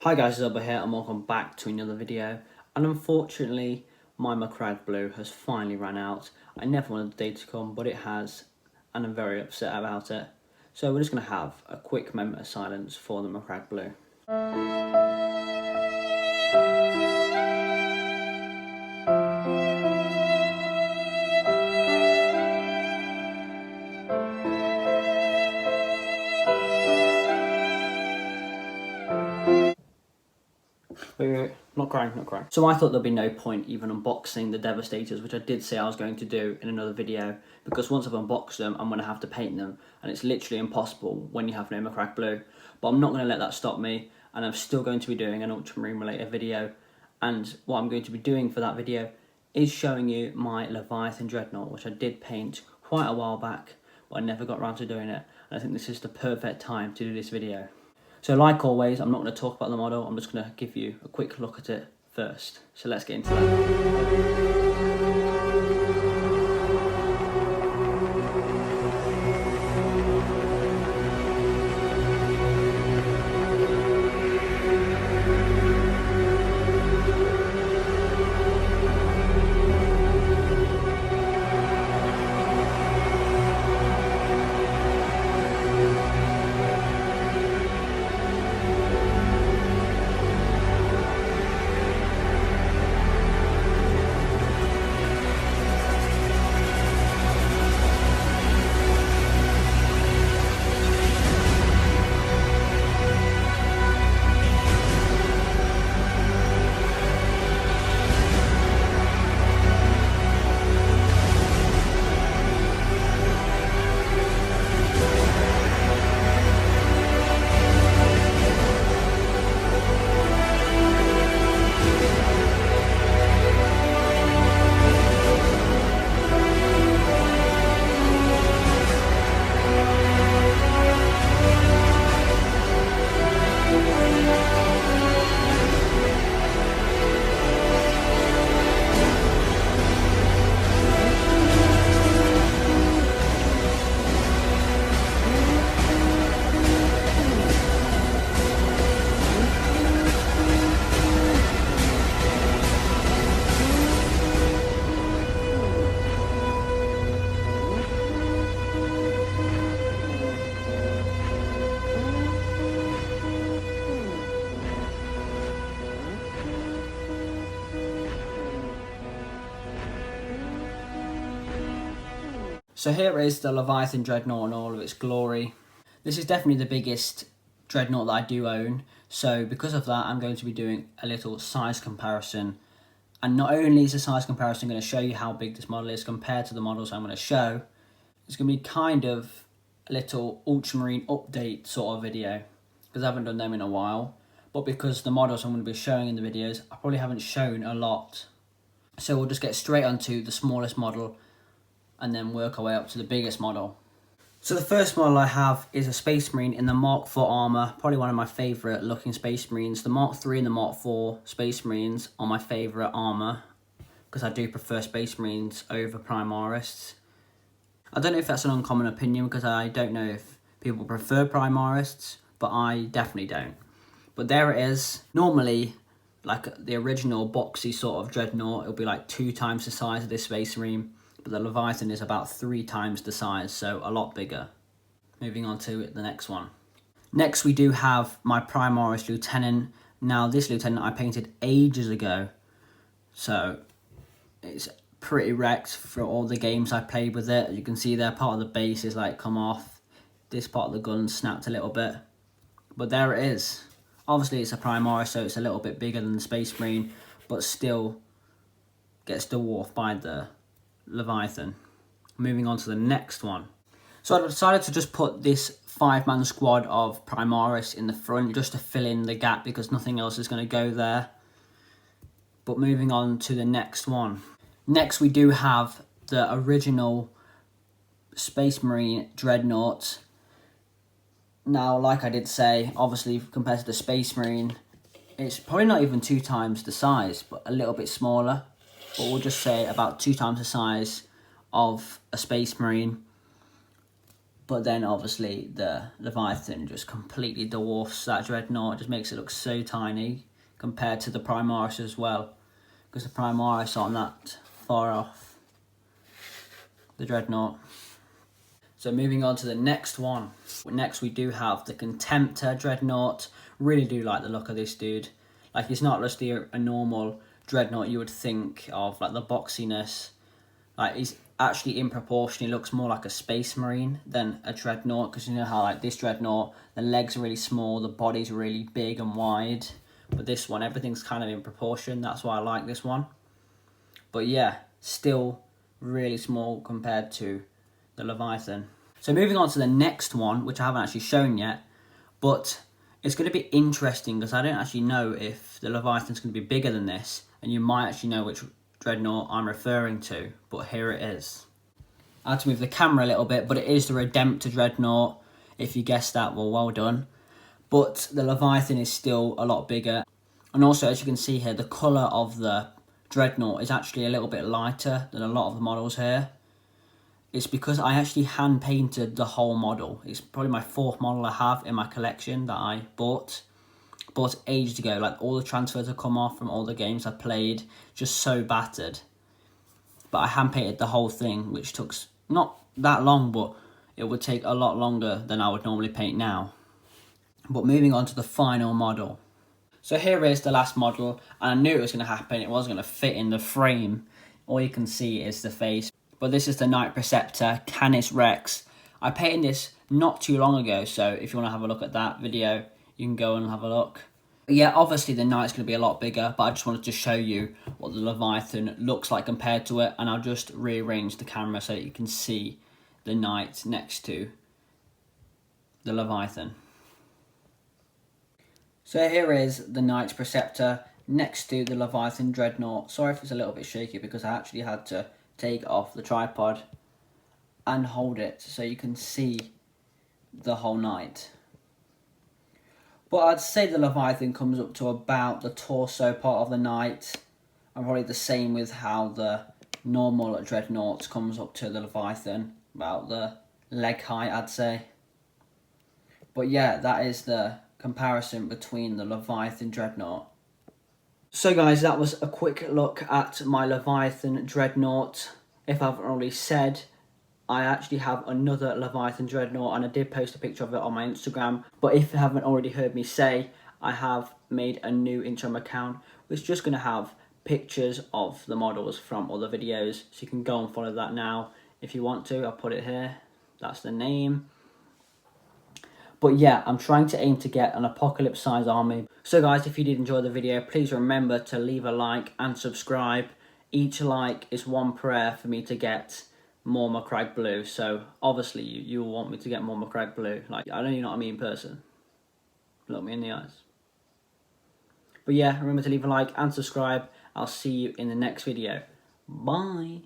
Hi guys, it's Ubba here and welcome back to another video. And unfortunately, my Macragge Blue has finally run out. I never wanted the day to come, but it has, and I'm very upset about it. So we're just going to have a quick moment of silence for the Macragge Blue. Wait, not crying. So I thought there'd be no point even unboxing the Devastators, which I did say I was going to do in another video, because once I've unboxed them, I'm going to have to paint them, and it's literally impossible when you have no Macragge Blue. But I'm not going to let that stop me, and I'm still going to be doing an Ultramarine related video, and what I'm going to be doing for that video is showing you my Leviathan Dreadnought, which I did paint quite a while back, but I never got around to doing it, and I think this is the perfect time to do this video. So like always, I'm not going to talk about the model, I'm just going to give you a quick look at it first. So let's get into that. So here is the Leviathan Dreadnought in all of its glory. This is definitely the biggest Dreadnought that I do own, so because of that I'm going to be doing a little size comparison. And not only is the size comparison going to show you how big this model is compared to the models I'm going to show, it's going to be kind of a little Ultramarine update sort of video, because I haven't done them in a while, but because the models I'm going to be showing in the videos I probably haven't shown a lot. So we'll just get straight onto the smallest model and then work our way up to the biggest model. So the first model I have is a Space Marine in the Mark IV armour, probably one of my favourite looking Space Marines. The Mark III and the Mark IV Space Marines are my favourite armour, because I do prefer Space Marines over Primarists. I don't know if that's an uncommon opinion, because I don't know if people prefer Primarists, but I definitely don't. But there it is. Normally, like the original boxy sort of Dreadnought, it'll be like 2 times the size of this Space Marine. But the Leviathan is about 3 times the size, so a lot bigger. Moving on to the next one. Next we do have my Primaries Lieutenant. Now this Lieutenant I painted ages ago, so it's pretty wrecked for all the games I played with it. As you can see there, part of the base is like come off. This part of the gun snapped a little bit. But there it is. Obviously it's a Primaris, so it's a little bit bigger than the Space Marine, but still gets dwarfed by the Leviathan. Moving on to the next one. So I decided to just put this 5-man squad of Primaris in the front just to fill in the gap, because nothing else is going to go there. But moving on to the next one. Next we do have the original Space Marine Dreadnought. Now like I did say, obviously compared to the Space Marine, it's probably not even 2 times the size, but a little bit smaller. But we'll just say about 2 times the size of a Space Marine. But then obviously the Leviathan just completely dwarfs that Dreadnought, just makes it look so tiny compared to the Primaris as well, because the Primaris aren't that far off the Dreadnought. So moving on to the next one. Next we do have the Contempt Dreadnought. Really do like the look of this dude. Like, he's not just a normal Dreadnought you would think of, like the boxiness. Like, he's actually in proportion, he looks more like a Space Marine than a Dreadnought, because you know how like this Dreadnought, the legs are really small, the body's really big and wide. But this one, everything's kind of in proportion, that's why I like this one. But yeah, still really small compared to the Leviathan. So moving on to the next one, which I haven't actually shown yet, but it's going to be interesting because I don't actually know if the Leviathan's going to be bigger than this, and you might actually know which Dreadnought I'm referring to, but here it is. I had to move the camera a little bit, but it is the Redemptor Dreadnought. If you guessed that, well done. But the Leviathan is still a lot bigger. And also, as you can see here, the colour of the Dreadnought is actually a little bit lighter than a lot of the models here. It's because I actually hand painted the whole model. It's probably my 4th model I have in my collection that I bought ages ago. Like, all the transfers have come off from all the games I played, just so battered. But I hand painted the whole thing, which took not that long, but it would take a lot longer than I would normally paint now. But moving on to the final model. So here is the last model, and I knew it was going to happen. It wasn't going to fit in the frame. All you can see is the face. But this is the Knight Preceptor, Canis Rex. I painted this not too long ago, so if you want to have a look at that video, you can go and have a look. But yeah, obviously the Knight's going to be a lot bigger, but I just wanted to show you what the Leviathan looks like compared to it, and I'll just rearrange the camera so that you can see the Knight next to the Leviathan. So here is the Knight Preceptor next to the Leviathan Dreadnought. Sorry if it's a little bit shaky because I actually had to take off the tripod and hold it so you can see the whole Knight. But I'd say the Leviathan comes up to about the torso part of the Knight, and probably the same with how the normal Dreadnought comes up to the Leviathan, about the leg height I'd say. But yeah, that is the comparison between the Leviathan Dreadnought. So guys, that was a quick look at my Leviathan Dreadnought. If I haven't already said, I actually have another Leviathan Dreadnought, and I did post a picture of it on my Instagram. But if you haven't already heard me say, I have made a new Instagram account which is just going to have pictures of the models from other videos. So you can go and follow that now if you want to. I'll put it here. That's the name. But yeah, I'm trying to aim to get an apocalypse size army. So guys, if you did enjoy the video, please remember to leave a like and subscribe. Each like is one prayer for me to get more Macragge Blue. So obviously you will want me to get more Macragge Blue. Like, I know you're not a mean person. Look me in the eyes. But yeah, remember to leave a like and subscribe. I'll see you in the next video. Bye.